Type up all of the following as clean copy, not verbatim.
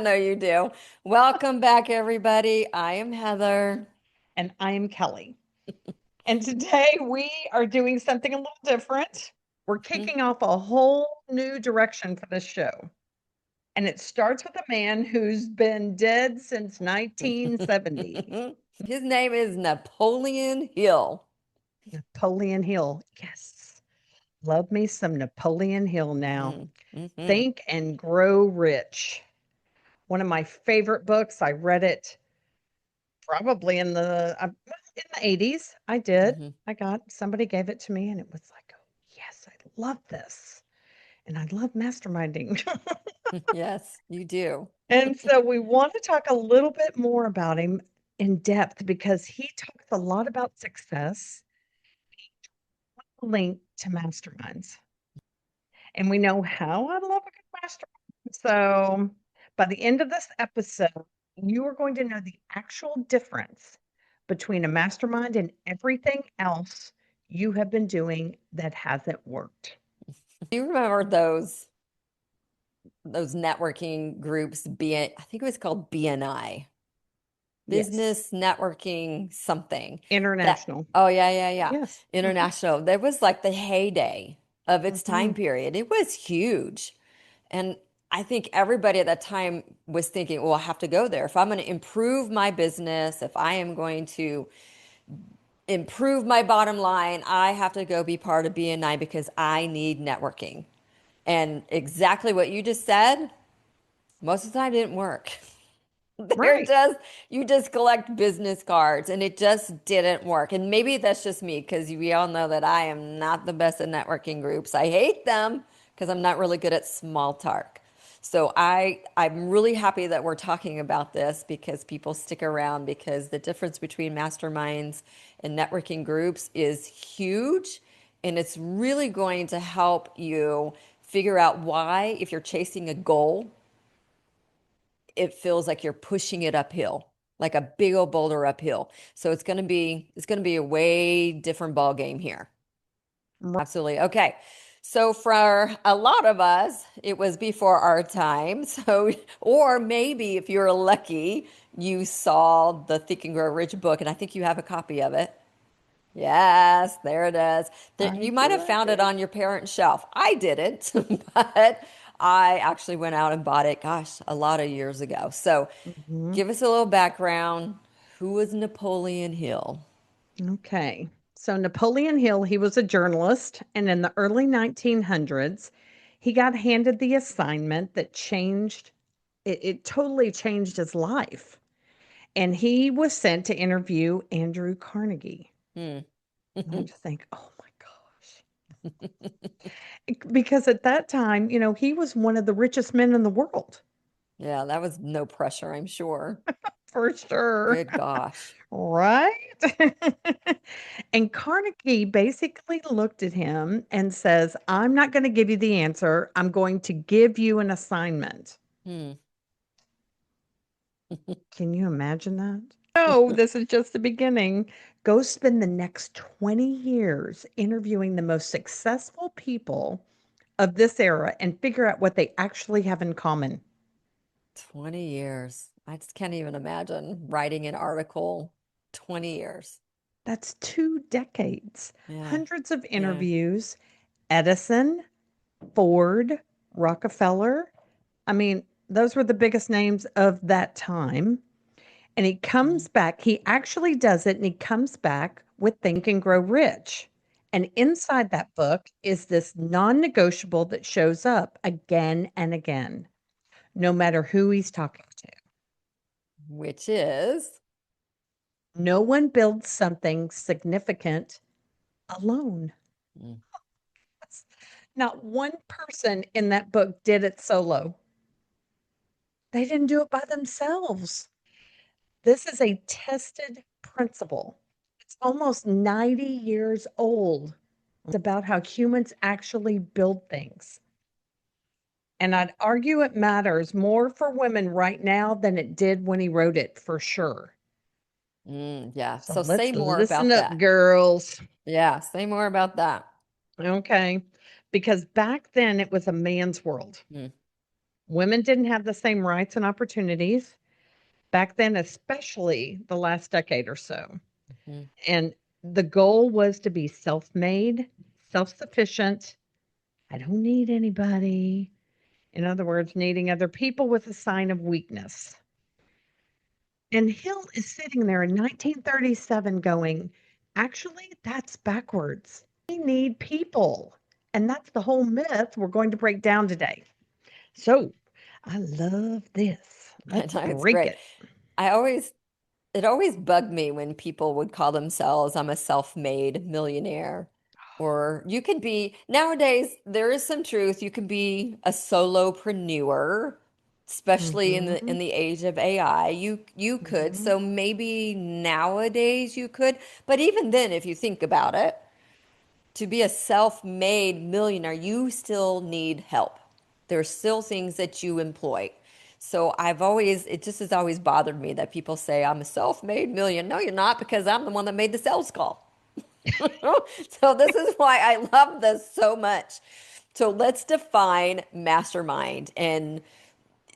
know you do. Welcome back, everybody. I am Heather. And I am Kelly. And today we are doing something a little different. We're Mhm. kicking off a whole new direction for this show. And it starts with a man who's been dead since 1970, His name is Napoleon Hill. Napoleon Hill. Yes, love me some Napoleon Hill now. Mm-hmm. Think and Grow Rich. One of my favorite books. I read it probably in the 80s. I did. Hmm. I got somebody gave it to me and it was like, oh, yes, I love this. And I love masterminding. Yes, you do. And so we want to talk a little bit more about him in depth because he talks a lot about success linked to masterminds. And we know how I love a good mastermind. So by the end of this episode, you are going to know the actual difference between a mastermind and everything else you have been doing that hasn't worked. Do you remember those networking groups? I think it was called BNI, Yes. Business Networking something. That International. oh yeah. Yes. International. That was like the heyday of its Hmm. time period. It was huge. And I think everybody at that time was thinking, well, I have to go there. If I'm going to improve my business, if I am going to improve my bottom line, I have to go be part of BNI because I need networking. And exactly what you just said, most of the time didn't work. They're Right. just, you just collect business cards and it just didn't work. And maybe that's just me because we all know that I am not the best at networking groups. I hate them because I'm not really good at small talk. So I'm really happy that we're talking about this because people stick around because the difference between masterminds and networking groups is huge and it's really going to help you figure out why if you're chasing a goal it feels like you're pushing it uphill, like a big old boulder uphill. So it's going to be a way different ball game here. Absolutely. Okay. So for a lot of us, it was before our time. So, or maybe if you're lucky, you saw the Think and Grow Rich book, and I think you have a copy of it. Yes, there it is. I You might do. have I found it do. on your parents' shelf. I didn't, but I actually went out and bought it, gosh, a lot of years ago. So Mhm. give us a little background. Who was Napoleon Hill? Okay. So Napoleon Hill, he was a journalist, and in the early 1900s, he got handed the assignment that changed it totally changed his life. And he was sent to interview Andrew Carnegie. Hmm. And I just think, oh my gosh. Because at that time, he was one of the richest men in the world, Yeah, that was no pressure, I'm sure. for sure. Good gosh. Right? And Carnegie basically looked at him and says, I'm not going to give you the answer. I'm going to give you an assignment. Hmm. Can you imagine that? No, this is just the beginning. Go spend the next 20 years interviewing the most successful people of this era and figure out what they actually have in common. 20 years. I just can't even imagine writing an article 20 years. That's 2 decades, Yeah. hundreds of Yeah. interviews. Edison, Ford, Rockefeller. I mean, those were the biggest names of that time. And he comes back, he actually does it, and he comes back with Think and Grow Rich. And inside that book is this non negotiable that shows up again and again, no matter who he's talking to. Which is, No one builds something significant alone. mm, Not one person in that book did it solo. They didn't do it by themselves. This is a tested principle. It's almost 90 years old. It's about how humans actually build things. And I'd argue it matters more for women right now than it did when he wrote it, for sure. yeah. So So say let's more listen about up, that. girls. Yeah, say more about that. Okay. Because back then it was a man's world. Mm, Women didn't have the same rights and opportunities back then, especially the last decade or so. Mhm. And the goal was to be self made, self sufficient. I don't need anybody. In other words, needing other people was a sign of weakness. And Hill is sitting there in 1937 going, actually, that's backwards. We need people. And that's the whole myth we're going to break down today. So I love this. I Let's know it's break great. it. I always It always bugged me when people would call themselves, I'm a self-made millionaire. Or you could be, nowadays, there is some truth. You can be a solopreneur, especially in Mm-hmm. the age of AI. You could. Mm-hmm. So maybe nowadays you could. But even then, if you think about it, to be a self-made millionaire, you still need help. There's still things that you employ. So it just has always bothered me that people say I'm a self-made million. No, you're not, because I'm the one that made the sales call. So this is why I love this so much. So let's define mastermind, and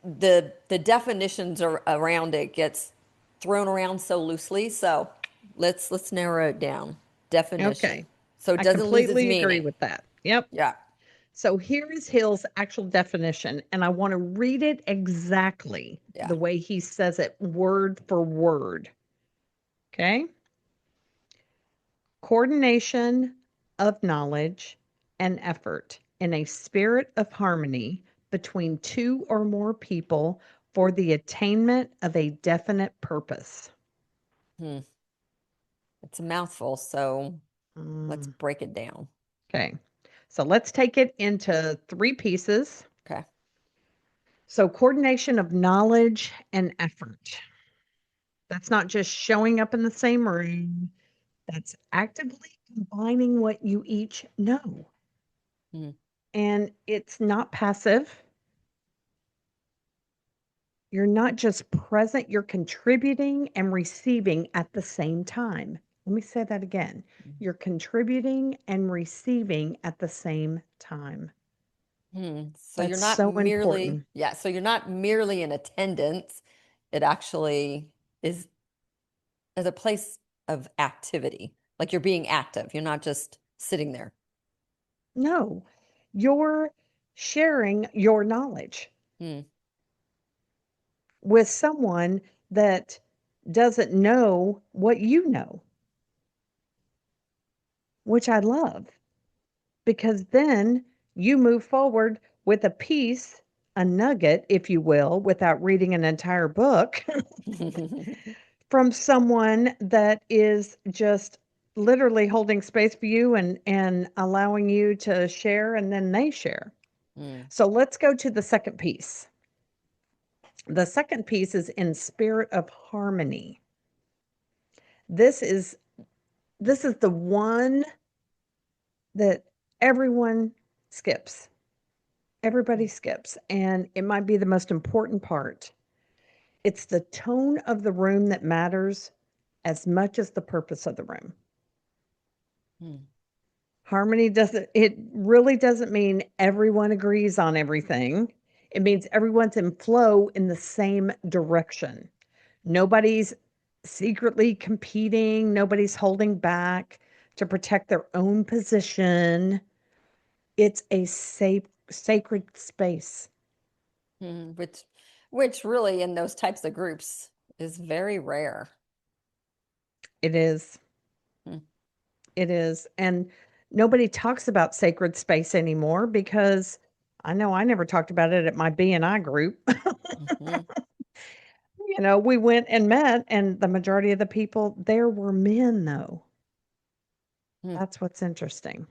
the definitions around it gets thrown around so loosely. So let's narrow it down. Okay. Definition. So it I doesn't lose its completely agree meaning. with that. Yep. Yeah. So here is Hill's actual definition, and I want to read it exactly Yeah. the way he says it, word for word. Okay. Coordination of knowledge and effort in a spirit of harmony between two or more people for the attainment of a definite purpose. Hmm. It's a mouthful, so let's Mm, break it down. okay. So let's take it into three pieces. Okay. So, coordination of knowledge and effort. That's not just showing up in the same room, that's actively combining what you each know. Hmm. And it's not passive. You're not just present, you're contributing and receiving at the same time. Let me say that again. You're contributing and receiving at the same time. Hmm. So you're That's not so merely, important. yeah, so you're not merely in attendance. It actually is a place of activity. Like you're being active. You're not just sitting there. No, you're sharing your knowledge Hmm. with someone that doesn't know what you know, which I love because then you move forward with a piece, a nugget, if you will, without reading an entire book from someone that is just literally holding space for you and allowing you to share and then they share. Hmm. So let's go to the second piece. The second piece is in spirit of harmony. This is this is the one that everyone skips. Everybody skips, and it might be the most important part. It's the tone of the room that matters as much as the purpose of the room. Hmm. Harmony doesn't, it really doesn't mean everyone agrees on everything. It means everyone's in flow in the same direction. Nobody's secretly competing, nobody's holding back to protect their own position. It's a safe, sacred space. Hmm. Which really in those types of groups is very rare. It is. Hmm. It is. And nobody talks about sacred space anymore because I know I never talked about it at my BNI group. Hmm. We went and met, and the majority of the people there were men, though. Hmm. That's what's interesting.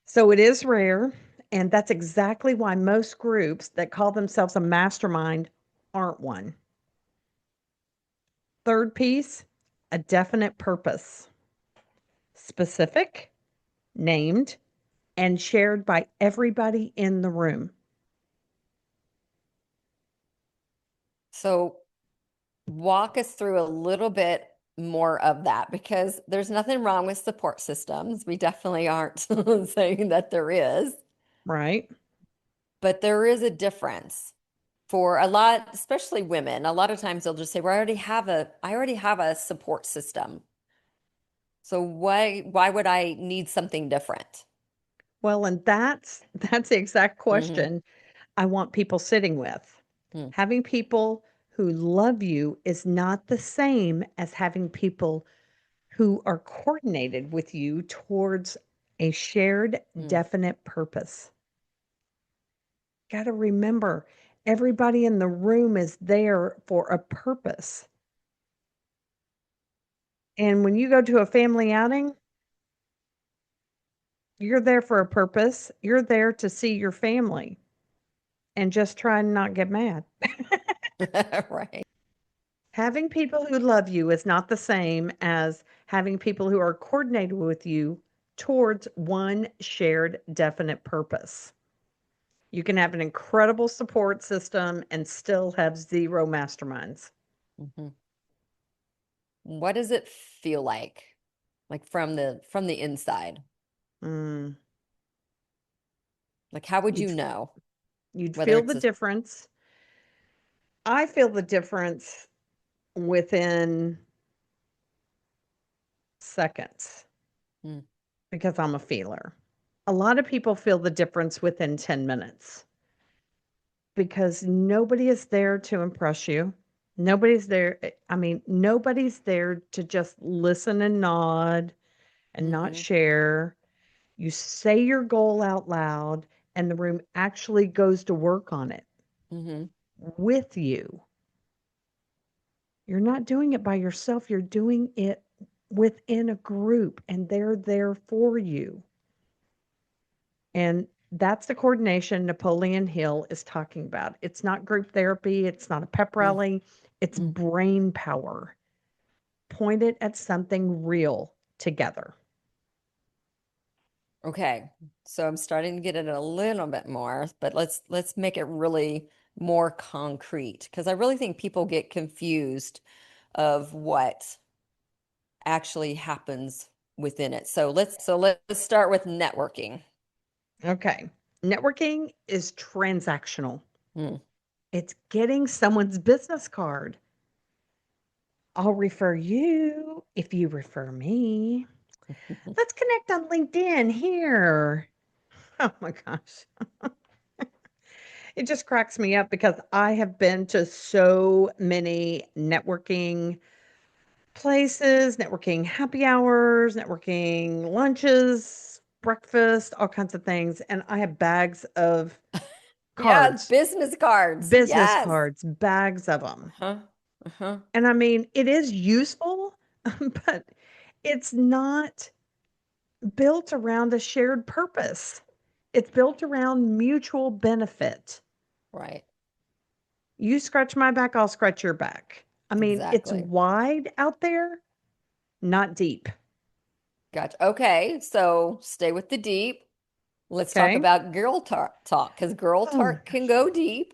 So it is rare. And that's exactly why most groups that call themselves a mastermind aren't one. Third piece, a definite purpose, specific, named, and shared by everybody in the room. So walk us through a little bit more of that, because there's nothing wrong with support systems. We definitely aren't saying that there is. Right? But there is a difference for a lot, especially women. A lot of times they'll just say, "Well, I already have a support system. So why would I need something different?" Well, and that's the exact Hmm. question I want people sitting with. Hmm. Having people who love you is not the same as having people who are coordinated with you towards a shared, Hmm. definite purpose. Got to remember, everybody in the room is there for a purpose. And when you go to a family outing, you're there for a purpose. You're there to see your family and just try and not get mad. Right. Having people who love you is not the same as having people who are coordinated with you towards one shared, definite purpose. You can have an incredible support system and still have zero masterminds. Hmm. What does it feel like from the inside? Mm. Like, how would You'd you know you'd whether feel the it's a difference. I feel the difference within seconds Hmm. because I'm a feeler. A lot of people feel the difference within 10 minutes because nobody is there to impress you. Nobody's there. I mean, nobody's there to just listen and nod and not Hmm. share. You say your goal out loud, and the room actually goes to work on it Hmm. with you. You're not doing it by yourself, you're doing it within a group, and they're there for you. And that's the coordination Napoleon Hill is talking about. It's not group therapy, it's not a pep rally, it's Hmm. brain power. Point it at something real together. Okay. So I'm starting to get it a little bit more, but let's make it really more concrete because I really think people get confused of what actually happens within it. So let's start with networking. Okay. Networking is transactional. Hmm. It's getting someone's business card. I'll refer you if you refer me. Let's connect on LinkedIn here. Oh my gosh. It just cracks me up because I have been to so many networking places, networking happy hours, networking lunches, breakfast, all kinds of things. And I have bags of Yeah, cards, business cards. business Yes. cards, bags of them. Uh-huh. Uh-huh. And I mean, it is useful, but it's not built around a shared purpose. It's built around mutual benefit. Right. You scratch my back, I'll scratch your back. I mean, it's Exactly. wide out there, not deep. Gotcha. Okay, so stay with the deep. Let's talk Okay. about girl talk because girl Oh my talk can gosh. go deep.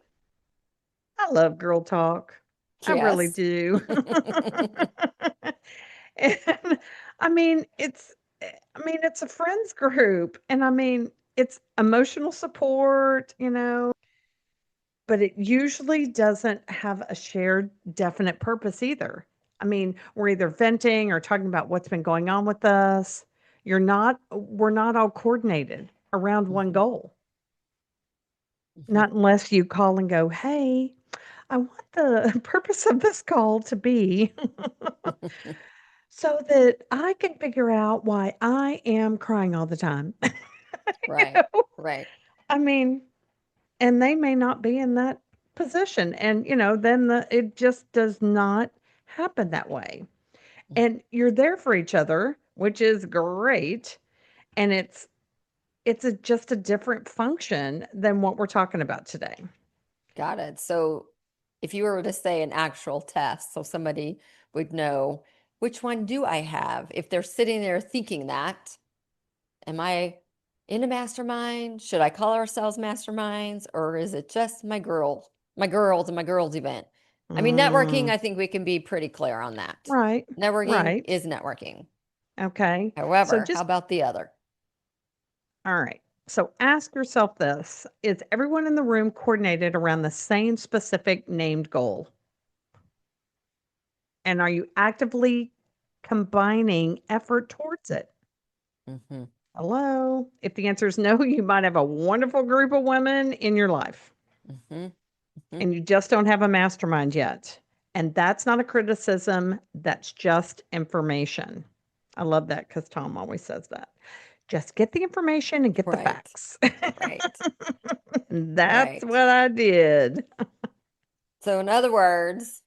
I love girl talk. I really Yes. do. And I mean, it's a friends group. And I mean, it's emotional support, but it usually doesn't have a shared definite purpose either. I mean, we're either venting or talking about what's been going on with us. We're not all coordinated around one Mhm. goal. Mhm. Not unless you call and go, "Hey, I want the purpose of this call to be so that I can figure out why I am crying all the time." You Right. know? Right. I mean, and they may not be in that position. And, then it just does not happen that way. And you're there for each other, which is great. And just a different function than what we're talking about today. Got it. So if you were to say an actual test, so somebody would know which one do I have? If they're sitting there thinking that, am I in a mastermind? Should I call ourselves masterminds? Or is it just my girls event? I mean, networking, Mm, I think we can be pretty clear on that. right, Networking right. is networking. Okay. So However, how just about the other? all right. So ask yourself this: is everyone in the room coordinated around the same specific named goal? And are you actively combining effort towards it? Mm-hmm. Hello? If the answer is no, you might have a wonderful group of women in your life Mm-hmm. Mm-hmm. and you just don't have a mastermind yet. And that's not a criticism, that's just information. I love that because Tom always says that. Just get the information and get the Right. facts. Right. That's Right. what I did. So in other words,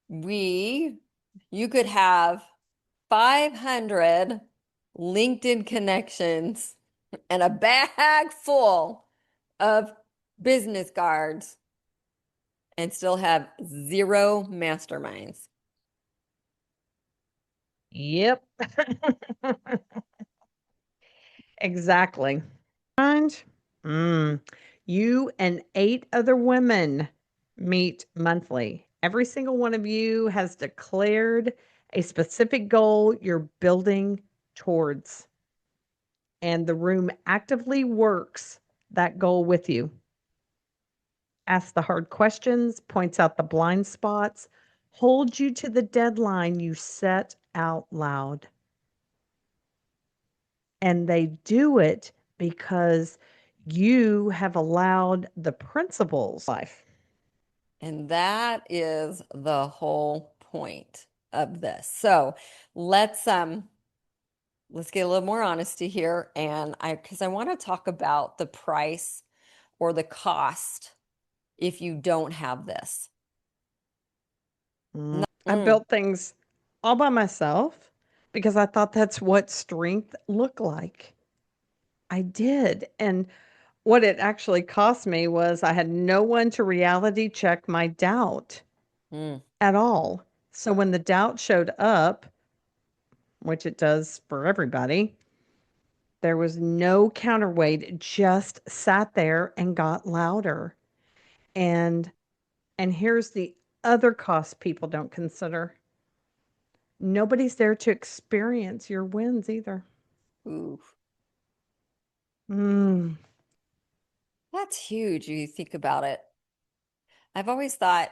we you could have 500 LinkedIn connections and a bag full of business cards and still have zero masterminds. Yep. Exactly. And you and 8 other women meet monthly. Every single one of you has declared a specific goal you're building towards, and the room actively works that goal with you. Asks the hard questions, points out the blind spots, holds you to the deadline you set out loud. And they do it because you have allowed the principles life. And that is the whole point of this. So let's let's get a little more honesty here. And I because I want to talk about the price or the cost if you don't have this. I Mm, built things all by myself because I thought that's what strength looked like. I did. And what it actually cost me was I had no one to reality check my doubt mm, at all. So when the doubt showed up, which it does for everybody, there was no counterweight. It just sat there and got louder. And here's the other cost people don't consider. Nobody's there to experience your wins either. ooh, Mm, that's huge. You think about it. I've always thought,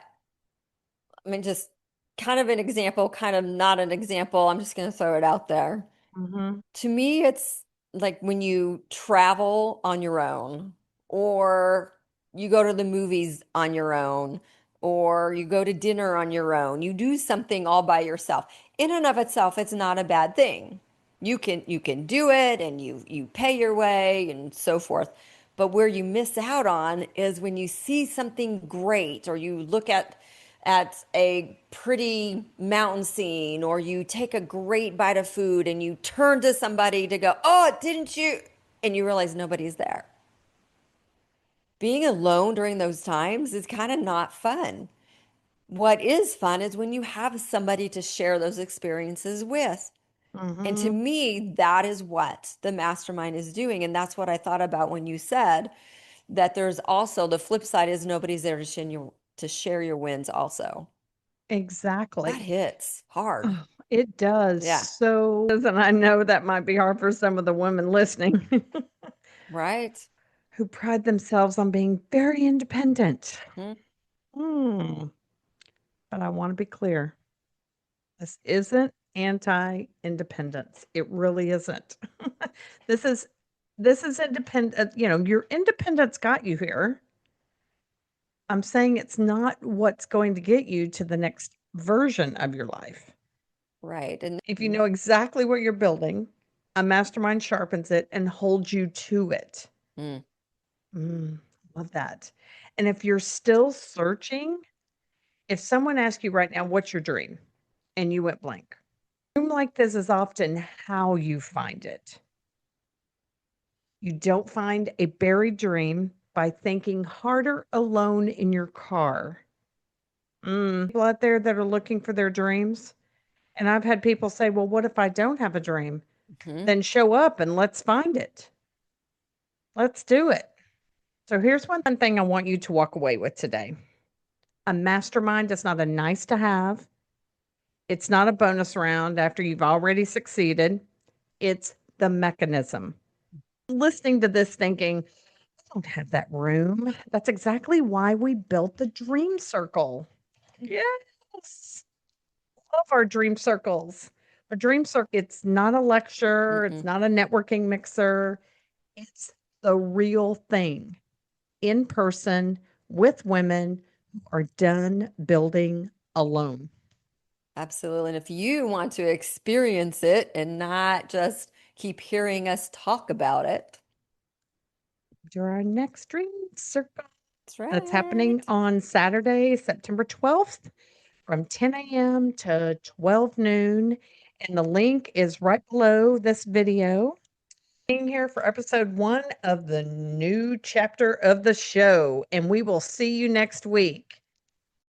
I mean, just kind of an example, kind of not an example. I'm just going to throw it out there. mhm. To me, it's like when you travel on your own, or you go to the movies on your own, or you go to dinner on your own. You do something all by yourself. In and of itself, it's not a bad thing. You can do it and you pay your way and so forth. But where you miss out on is when you see something great or you look at a pretty mountain scene or you take a great bite of food and you turn to somebody to go, "Oh, didn't you?" And you realize nobody's there. Being alone during those times is kind of not fun. What is fun is when you have somebody to share those experiences with. And to Mhm. me, that is what the mastermind is doing. And that's what I thought about when you said that there's also the flip side is nobody's there to share your wins also. That Exactly. hits hard. Oh, it does. Yeah. So, and I know that might be hard for some of the women listening Right. who pride themselves on being very independent. Hmm. Mm, but I want to be clear. This isn't anti-independence. It really isn't. This is independent, your independence got you here. I'm saying it's not what's going to get you to the next version of your life. Right. And If you know exactly what you're building, a mastermind sharpens it and holds you to it. mm, Mm, love that. And if you're still searching, if someone asked you right now, what's your dream? And you went blank. A room like this is often how you find it. You don't find a buried dream by thinking harder alone in your car. People out there that are looking for their dreams. And I've had people say, well, what if I don't have a dream? hmm. Then show up and let's find it. Let's do it. So here's one thing I want you to walk away with today. A mastermind is not a nice to have. It's not a bonus round after you've already succeeded. It's the mechanism. listening to this thinking, I don't have that room. That's exactly why we built the dream circle. Yes. Love our dream circles. A dream circle, it's not a lecture, it's Mm-mm. not a networking mixer. It's the real thing in person with women who are done building alone. Absolutely. And if you want to experience it and not just keep hearing us talk about it, To our next dream circle. that's That's happening right. on Saturday, September 12th from 10 a.m. to 12 noon. And the link is right below this video. Being here for episode 1 of the new chapter of the show. And we will see you next week.